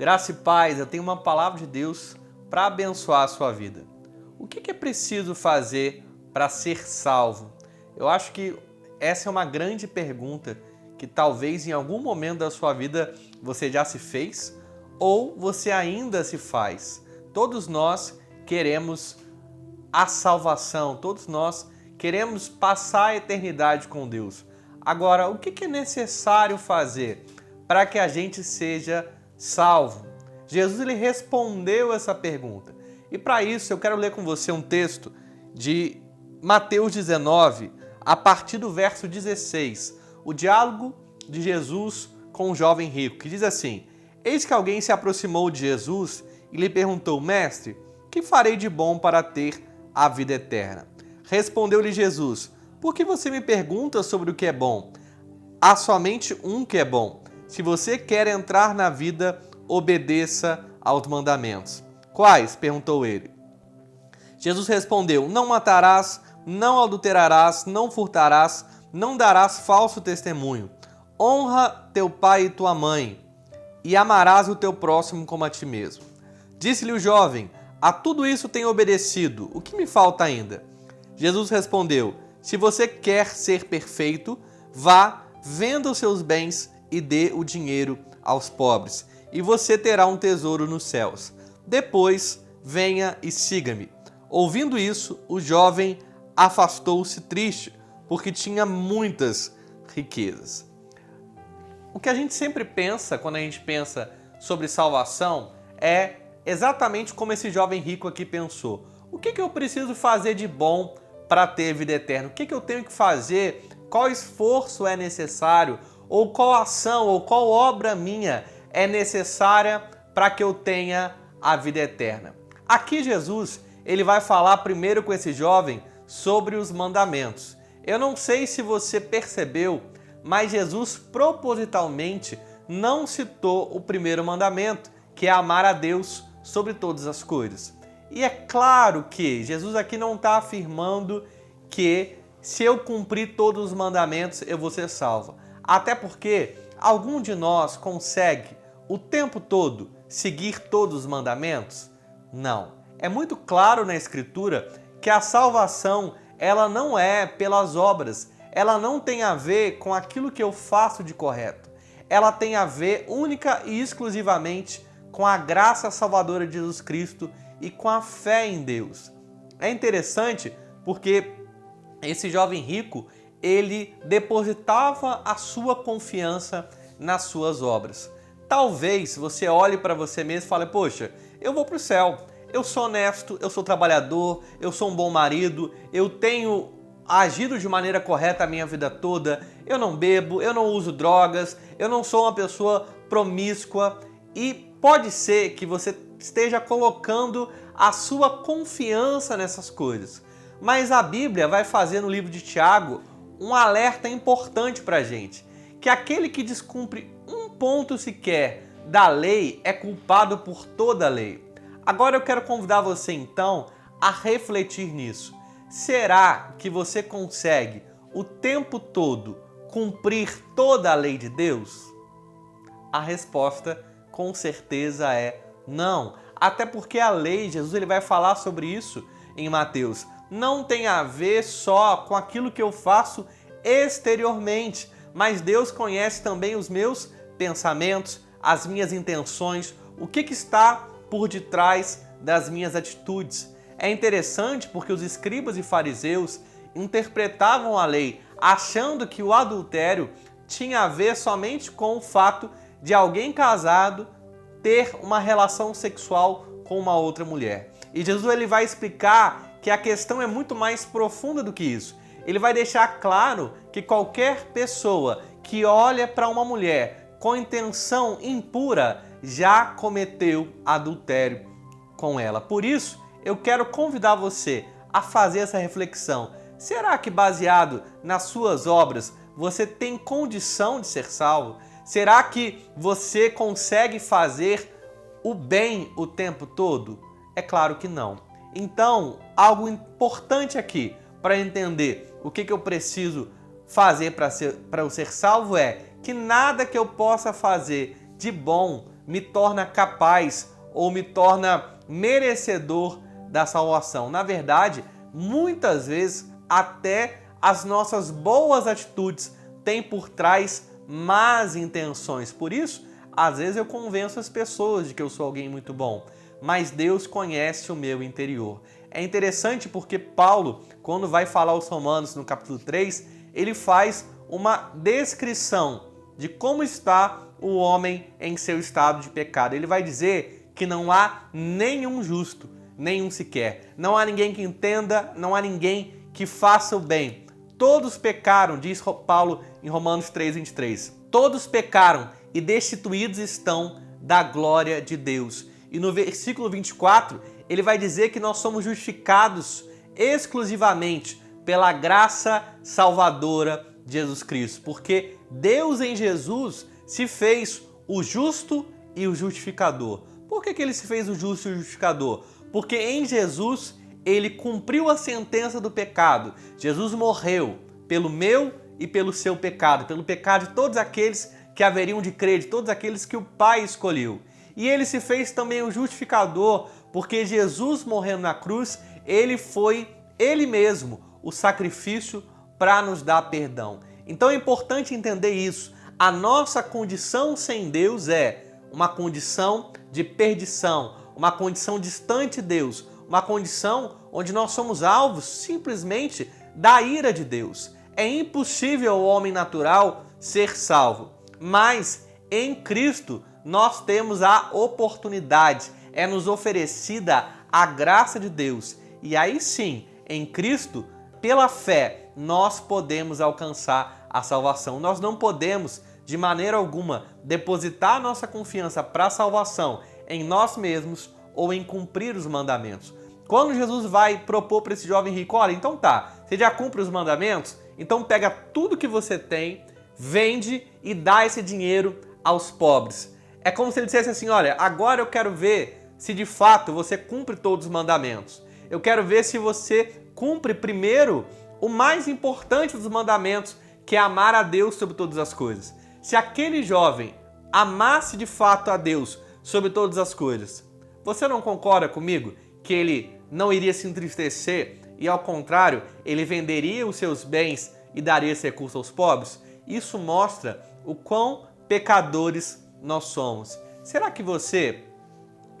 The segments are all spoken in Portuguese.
Graça e paz, eu tenho uma palavra de Deus para abençoar a sua vida. O que é preciso fazer para ser salvo? Eu acho que essa é uma grande pergunta que talvez em algum momento da sua vida você já se fez ou você ainda se faz. Todos nós queremos a salvação, todos nós queremos passar a eternidade com Deus. Agora, o que é necessário fazer para que a gente seja salvo? Jesus ele respondeu essa pergunta. E para isso eu quero ler com você um texto de Mateus 19, a partir do verso 16. O diálogo de Jesus com o jovem rico, que diz assim: Eis que alguém se aproximou de Jesus e lhe perguntou: Mestre, que farei de bom para ter a vida eterna? Respondeu-lhe Jesus: Por que você me pergunta sobre o que é bom? Há somente um que é bom. Se você quer entrar na vida, obedeça aos mandamentos. Quais? Perguntou ele. Jesus respondeu: Não matarás, não adulterarás, não furtarás, não darás falso testemunho. Honra teu pai e tua mãe, e amarás o teu próximo como a ti mesmo. Disse-lhe o jovem: A tudo isso tenho obedecido. O que me falta ainda? Jesus respondeu: Se você quer ser perfeito, vá, venda os seus bens e dê o dinheiro aos pobres, e você terá um tesouro nos céus. Depois, venha e siga-me. Ouvindo isso, o jovem afastou-se triste, porque tinha muitas riquezas. O que a gente sempre pensa quando a gente pensa sobre salvação é exatamente como esse jovem rico aqui pensou. O que eu preciso fazer de bom para ter vida eterna? O que eu tenho que fazer? Qual esforço é necessário? Ou qual ação ou qual obra minha é necessária para que eu tenha a vida eterna? Aqui Jesus ele vai falar primeiro com esse jovem sobre os mandamentos. Eu não sei se você percebeu, mas Jesus propositalmente não citou o primeiro mandamento, que é amar a Deus sobre todas as coisas. E é claro que Jesus aqui não está afirmando que se eu cumprir todos os mandamentos eu vou ser salvo. Até porque algum de nós consegue o tempo todo seguir todos os mandamentos? Não. É muito claro na Escritura que a salvação ela não é pelas obras, ela não tem a ver com aquilo que eu faço de correto. Ela tem a ver única e exclusivamente com a graça salvadora de Jesus Cristo e com a fé em Deus. É interessante porque esse jovem rico, ele depositava a sua confiança nas suas obras. Talvez você olhe para você mesmo e fale: poxa, eu vou para o céu, eu sou honesto, eu sou trabalhador, eu sou um bom marido, eu tenho agido de maneira correta a minha vida toda, eu não bebo, eu não uso drogas, eu não sou uma pessoa promíscua. E pode ser que você esteja colocando a sua confiança nessas coisas. Mas a Bíblia vai fazer no livro de Tiago um alerta importante para a gente, que aquele que descumpre um ponto sequer da lei é culpado por toda a lei. Agora eu quero convidar você então a refletir nisso. Será que você consegue o tempo todo cumprir toda a lei de Deus? A resposta com certeza é não. Até porque a lei, Jesus ele vai falar sobre isso em Mateus, não tem a ver só com aquilo que eu faço exteriormente, mas Deus conhece também os meus pensamentos, as minhas intenções, o que está por detrás das minhas atitudes. É interessante porque os escribas e fariseus interpretavam a lei achando que o adultério tinha a ver somente com o fato de alguém casado ter uma relação sexual com uma outra mulher. E Jesus ele vai explicar que a questão é muito mais profunda do que isso. Ele vai deixar claro que qualquer pessoa que olha para uma mulher com intenção impura já cometeu adultério com ela. Por isso, eu quero convidar você a fazer essa reflexão. Será que baseado nas suas obras você tem condição de ser salvo? Será que você consegue fazer o bem o tempo todo? É claro que não. Então, algo importante aqui para entender o que eu preciso fazer para eu ser salvo é que nada que eu possa fazer de bom me torna capaz ou me torna merecedor da salvação. Na verdade, muitas vezes até as nossas boas atitudes têm por trás más intenções. Por isso, às vezes eu convenço as pessoas de que eu sou alguém muito bom, mas Deus conhece o meu interior. É interessante porque Paulo, quando vai falar aos Romanos no capítulo 3, ele faz uma descrição de como está o homem em seu estado de pecado. Ele vai dizer que não há nenhum justo, nenhum sequer. Não há ninguém que entenda, não há ninguém que faça o bem. Todos pecaram, diz Paulo em Romanos 3:23. Todos pecaram e destituídos estão da glória de Deus. E no versículo 24, ele vai dizer que nós somos justificados exclusivamente pela graça salvadora de Jesus Cristo, porque Deus em Jesus se fez o justo e o justificador. Por que ele se fez o justo e o justificador? Porque em Jesus ele cumpriu a sentença do pecado. Jesus morreu pelo meu e pelo seu pecado, pelo pecado de todos aqueles que haveriam de crer, de todos aqueles que o Pai escolheu. E ele se fez também o justificador, porque Jesus morrendo na cruz, ele foi ele mesmo o sacrifício para nos dar perdão. Então é importante entender isso. A nossa condição sem Deus é uma condição de perdição, uma condição distante de Deus, uma condição onde nós somos alvos simplesmente da ira de Deus. É impossível ao homem natural ser salvo, mas em Cristo nós temos a oportunidade, é nos oferecida a graça de Deus. E aí sim, em Cristo, pela fé, nós podemos alcançar a salvação. Nós não podemos, de maneira alguma, depositar nossa confiança para a salvação em nós mesmos ou em cumprir os mandamentos. Quando Jesus vai propor para esse jovem rico, olha, então tá, você já cumpre os mandamentos? Então pega tudo que você tem, vende e dá esse dinheiro aos pobres. É como se ele dissesse assim, olha, agora eu quero ver se de fato você cumpre todos os mandamentos. Eu quero ver se você cumpre primeiro o mais importante dos mandamentos, que é amar a Deus sobre todas as coisas. Se aquele jovem amasse de fato a Deus sobre todas as coisas, você não concorda comigo que ele não iria se entristecer e, ao contrário, ele venderia os seus bens e daria esse recurso aos pobres? Isso mostra o quão pecadores nós somos. Será que você,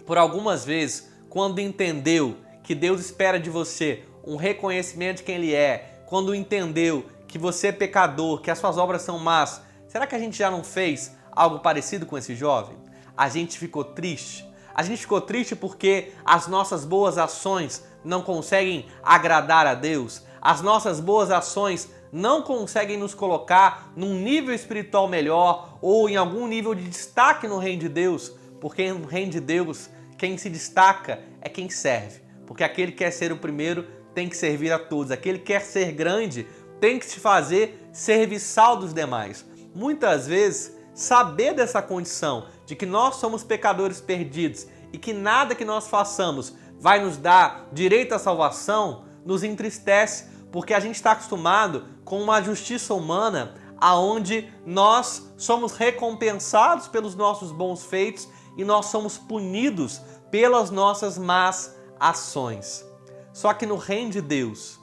por algumas vezes, quando entendeu que Deus espera de você um reconhecimento de quem Ele é, quando entendeu que você é pecador, que as suas obras são más, será que a gente já não fez algo parecido com esse jovem? A gente ficou triste. A gente ficou triste porque as nossas boas ações não conseguem agradar a Deus. As nossas boas ações não conseguem nos colocar num nível espiritual melhor ou em algum nível de destaque no reino de Deus, porque no reino de Deus quem se destaca é quem serve, porque aquele que quer ser o primeiro tem que servir a todos, aquele que quer ser grande tem que se fazer serviçal dos demais. Muitas vezes, saber dessa condição de que nós somos pecadores perdidos e que nada que nós façamos vai nos dar direito à salvação, nos entristece, porque a gente está acostumado com uma justiça humana aonde nós somos recompensados pelos nossos bons feitos e nós somos punidos pelas nossas más ações. Só que no reino de Deus,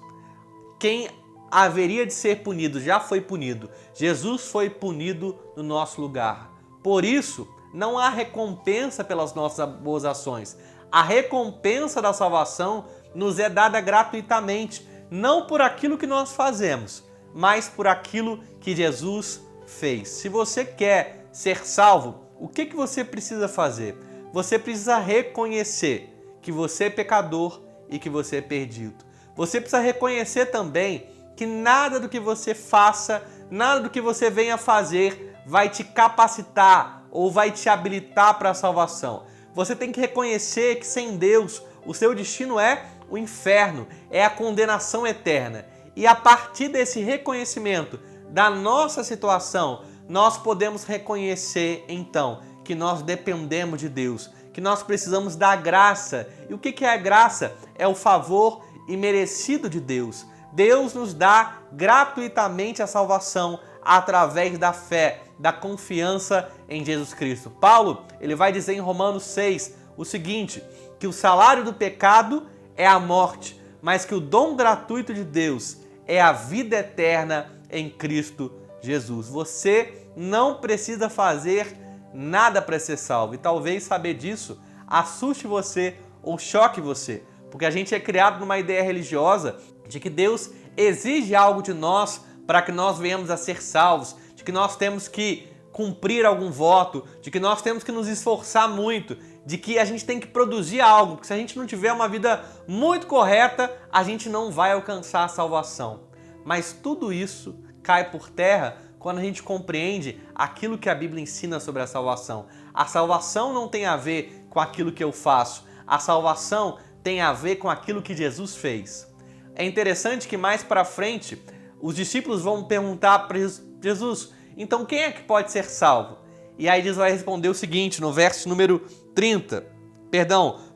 quem haveria de ser punido já foi punido. Jesus foi punido no nosso lugar. Por isso, não há recompensa pelas nossas boas ações. A recompensa da salvação nos é dada gratuitamente, não por aquilo que nós fazemos, mas por aquilo que Jesus fez. Se você quer ser salvo, o que você precisa fazer? Você precisa reconhecer que você é pecador e que você é perdido. Você precisa reconhecer também que nada do que você faça, nada do que você venha fazer vai te capacitar ou vai te habilitar para a salvação. Você tem que reconhecer que sem Deus o seu destino é o inferno, é a condenação eterna. E a partir desse reconhecimento da nossa situação, nós podemos reconhecer então que nós dependemos de Deus, que nós precisamos da graça. E o que é a graça? É o favor imerecido de Deus. Deus nos dá gratuitamente a salvação através da fé, da confiança em Jesus Cristo. Paulo, ele vai dizer em Romanos 6 o seguinte, que o salário do pecado é a morte, mas que o dom gratuito de Deus é a vida eterna em Cristo Jesus. Você não precisa fazer nada para ser salvo. E talvez saber disso assuste você ou choque você, porque a gente é criado numa ideia religiosa de que Deus exige algo de nós para que nós venhamos a ser salvos, de que nós temos que cumprir algum voto, de que nós temos que nos esforçar muito, de que a gente tem que produzir algo, porque se a gente não tiver uma vida muito correta, a gente não vai alcançar a salvação. Mas tudo isso cai por terra quando a gente compreende aquilo que a Bíblia ensina sobre a salvação. A salvação não tem a ver com aquilo que eu faço, a salvação tem a ver com aquilo que Jesus fez. É interessante que mais para frente os discípulos vão perguntar para Jesus, então quem é que pode ser salvo? E aí Jesus vai responder o seguinte, no verso número 30,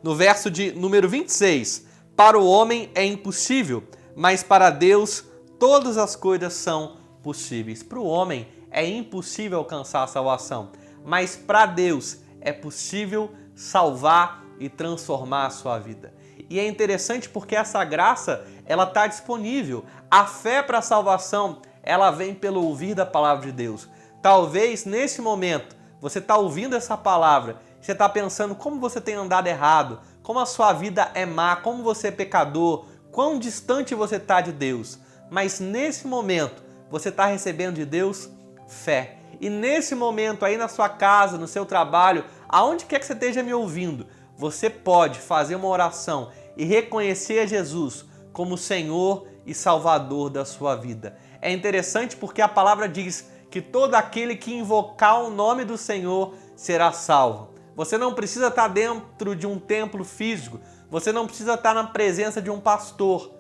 no verso de número 26, para o homem é impossível, mas para Deus todas as coisas são possíveis. Para o homem é impossível alcançar a salvação, mas para Deus é possível salvar e transformar a sua vida. E é interessante porque essa graça, ela está disponível. A fé para a salvação, ela vem pelo ouvir da palavra de Deus. Talvez nesse momento você está ouvindo essa palavra, você está pensando como você tem andado errado, como a sua vida é má, como você é pecador, quão distante você está de Deus. Mas nesse momento você está recebendo de Deus fé. E nesse momento aí na sua casa, no seu trabalho, aonde quer que você esteja me ouvindo, você pode fazer uma oração e reconhecer a Jesus como Senhor e Salvador da sua vida. É interessante porque a palavra diz que todo aquele que invocar o nome do Senhor será salvo. Você não precisa estar dentro de um templo físico, você não precisa estar na presença de um pastor.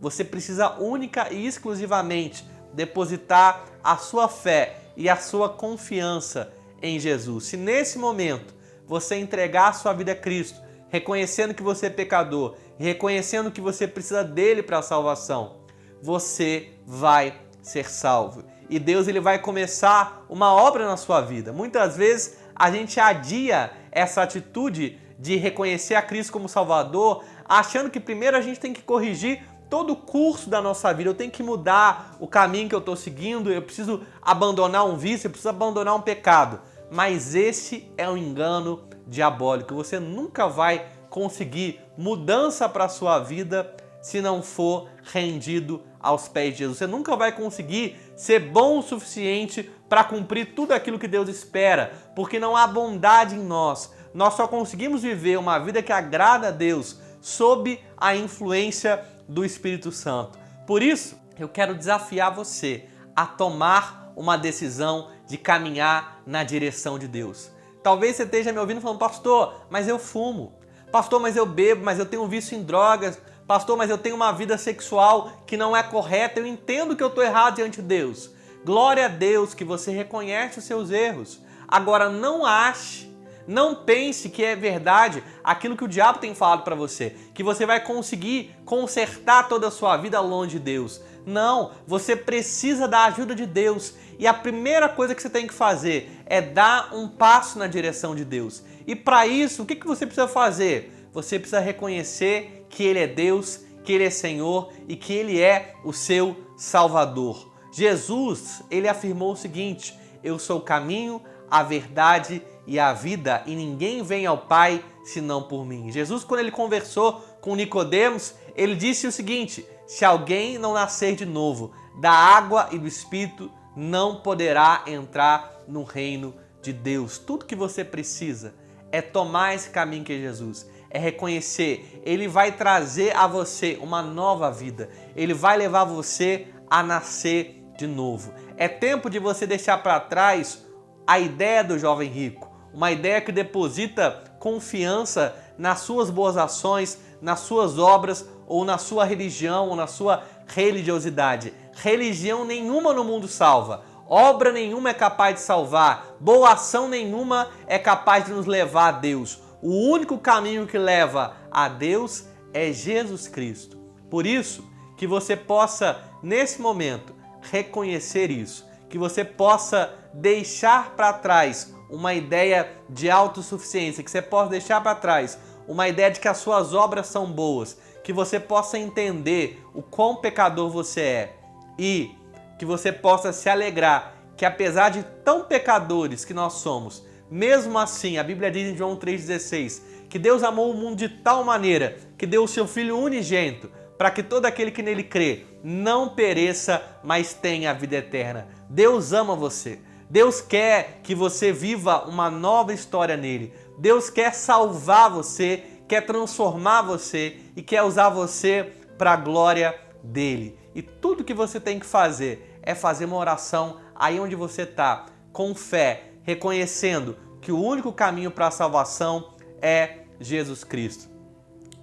Você precisa única e exclusivamente depositar a sua fé e a sua confiança em Jesus. Se nesse momento você entregar a sua vida a Cristo, reconhecendo que você é pecador, reconhecendo que você precisa dele para a salvação, você vai ser salvo. E Deus ele vai começar uma obra na sua vida. Muitas vezes a gente adia essa atitude de reconhecer a Cristo como Salvador, achando que primeiro a gente tem que corrigir todo o curso da nossa vida, eu tenho que mudar o caminho que eu estou seguindo, eu preciso abandonar um vício, eu preciso abandonar um pecado. Mas esse é um engano diabólico. Você nunca vai conseguir mudança para a sua vida se não for rendido aos pés de Jesus. Você nunca vai conseguir ser bom o suficiente para cumprir tudo aquilo que Deus espera, porque não há bondade em nós. Nós só conseguimos viver uma vida que agrada a Deus sob a influência do Espírito Santo. Por isso, eu quero desafiar você a tomar uma decisão de caminhar na direção de Deus. Talvez você esteja me ouvindo falando, pastor, mas eu fumo. Pastor, mas eu bebo, mas eu tenho vício em drogas. Pastor, mas eu tenho uma vida sexual que não é correta. Eu entendo que eu estou errado diante de Deus. Glória a Deus que você reconhece os seus erros. Agora, não pense que é verdade aquilo que o diabo tem falado para você, que você vai conseguir consertar toda a sua vida longe de Deus. Não, você precisa da ajuda de Deus. E a primeira coisa que você tem que fazer é dar um passo na direção de Deus. E para isso, o que você precisa fazer? Você precisa reconhecer que Ele é Deus, que Ele é Senhor e que Ele é o seu Salvador. Jesus, Ele afirmou o seguinte, eu sou o caminho, a verdade e a vida, e ninguém vem ao Pai senão por mim. Jesus, quando Ele conversou com Nicodemos, Ele disse o seguinte, se alguém não nascer de novo da água e do Espírito, não poderá entrar no reino de Deus. Tudo que você precisa é tomar esse caminho que é Jesus, é reconhecer. Ele vai trazer a você uma nova vida. Ele vai levar você a nascer de novo. É tempo de você deixar para trás a ideia do jovem rico, uma ideia que deposita confiança nas suas boas ações, nas suas obras ou na sua religião ou na sua religiosidade. Religião nenhuma no mundo salva, obra nenhuma é capaz de salvar, boa ação nenhuma é capaz de nos levar a Deus. O único caminho que leva a Deus é Jesus Cristo. Por isso, que você possa, nesse momento, reconhecer isso, que você possa deixar para trás uma ideia de autossuficiência, que você possa deixar para trás uma ideia de que as suas obras são boas, que você possa entender o quão pecador você é e que você possa se alegrar que apesar de tão pecadores que nós somos, mesmo assim, a Bíblia diz em João 3,16, que Deus amou o mundo de tal maneira que deu o seu Filho unigênito para que todo aquele que nele crê não pereça, mas tenha a vida eterna. Deus ama você. Deus quer que você viva uma nova história nele. Deus quer salvar você, quer transformar você e quer usar você para a glória dele. E tudo que você tem que fazer é fazer uma oração aí onde você está, com fé, reconhecendo que o único caminho para a salvação é Jesus Cristo.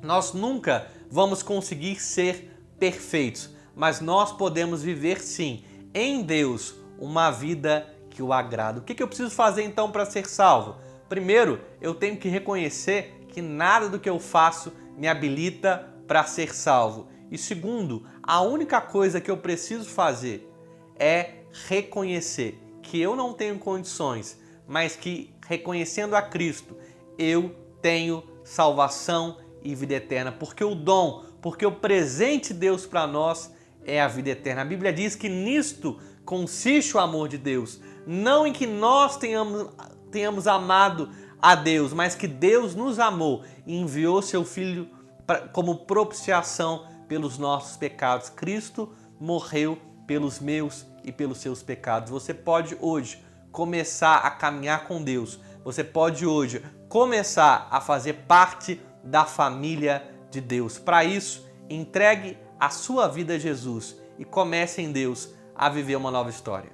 Nós nunca vamos conseguir ser perfeitos, mas nós podemos viver sim, em Deus, uma vida que o agrada. O que eu preciso fazer então para ser salvo? Primeiro, eu tenho que reconhecer que nada do que eu faço me habilita para ser salvo. E segundo, a única coisa que eu preciso fazer é reconhecer que eu não tenho condições, mas que reconhecendo a Cristo, eu tenho salvação e vida eterna, porque o dom, porque o presente de Deus para nós é a vida eterna. A Bíblia diz que nisto consiste o amor de Deus, não em que nós tenhamos amado a Deus, mas que Deus nos amou e enviou seu Filho como propiciação pelos nossos pecados. Cristo morreu pelos meus e pelos seus pecados. Você pode hoje começar a caminhar com Deus. Você pode hoje começar a fazer parte da família de Deus. Para isso, entregue a sua vida a Jesus e comece em Deus a viver uma nova história.